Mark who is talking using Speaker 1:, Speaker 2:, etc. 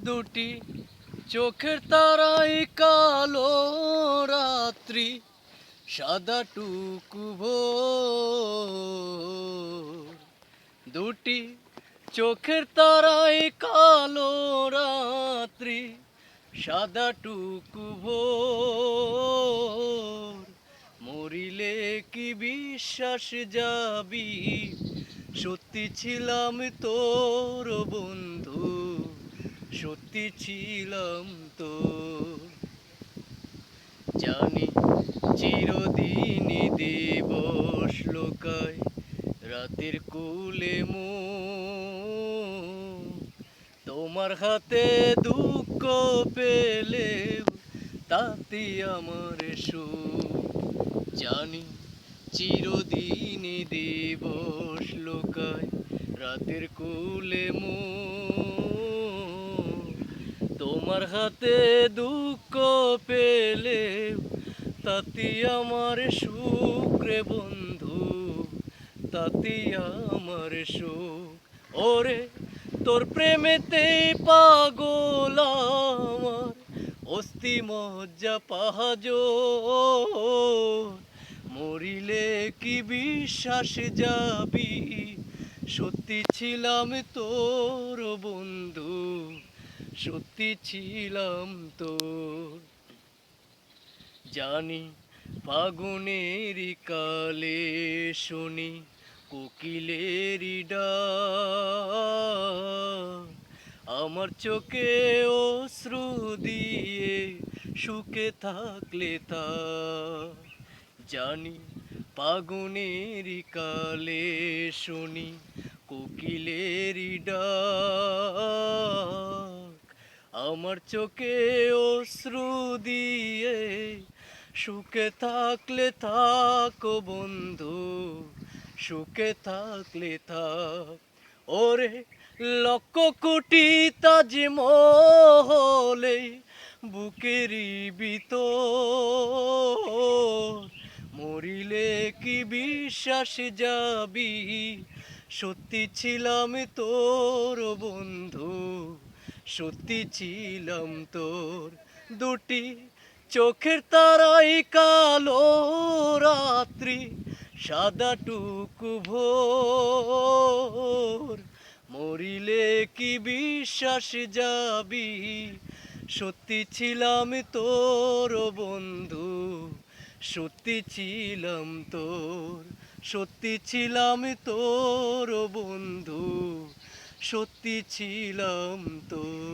Speaker 1: দুটি চোখের তারাই কালো রাত্রি সাদা টুকু ভোর। দুটি চোখের তারাই কালো রাত্রি সাদা টুকু ভোর। মরিলে কি বিশ্বাস যাবি, সত্যি ছিলাম তোর বন্ধু, সত্যি ছিলাম তো। জানি চিরদিনই দিবস লোকায় রাতের কুলে তোমার হাতে দুঃখ পেলেও তাতে আমার সুখ। জানি চিরদিনই দিবস লোকায় রাতের কুলে তোমার হাতে দুঃখ পেলেও তাতে আমার সুখ রে বন্ধু, তাতে আমার সুখ। ওরে তোর প্রেমেতে পাগল আমার অস্থি মজ্জা পাহাজ। মরিলে কি বিশ্বাস যাবি, সত্যি ছিলাম তোর বন্ধু, সত্যি ছিলাম তোর। জানি ফাগুনের কালে শুনি কোকিলেরই ডাক, আমার চোখে অশ্রু দিয়ে সুখে থাকলে তা। জানি ফাগুনের কালে শুনি কোকিলেরই ডাক, আমার চোখে অশ্রু দিয়ে সুখে থাকলে থাকো বন্ধু, সুখে থাকলে থাক। ওরে লক্ষ কোটি তাজমহলে বুকেরই ভিতর, মরিলে কি বিশ্বাস যাবি, সত্যি ছিলাম তোর বন্ধু, সত্যি ছিলাম তোর। দুটি চোখের তারাই কালো রাত্রি সাদা টুকু ভোর। মরিলে কি বিশ্বাস যাবি, সত্যি ছিলাম তোর বন্ধু, সত্যি ছিলাম তোর, সত্যি ছিলাম তোর বন্ধু, সত্যি ছিলাম তোর।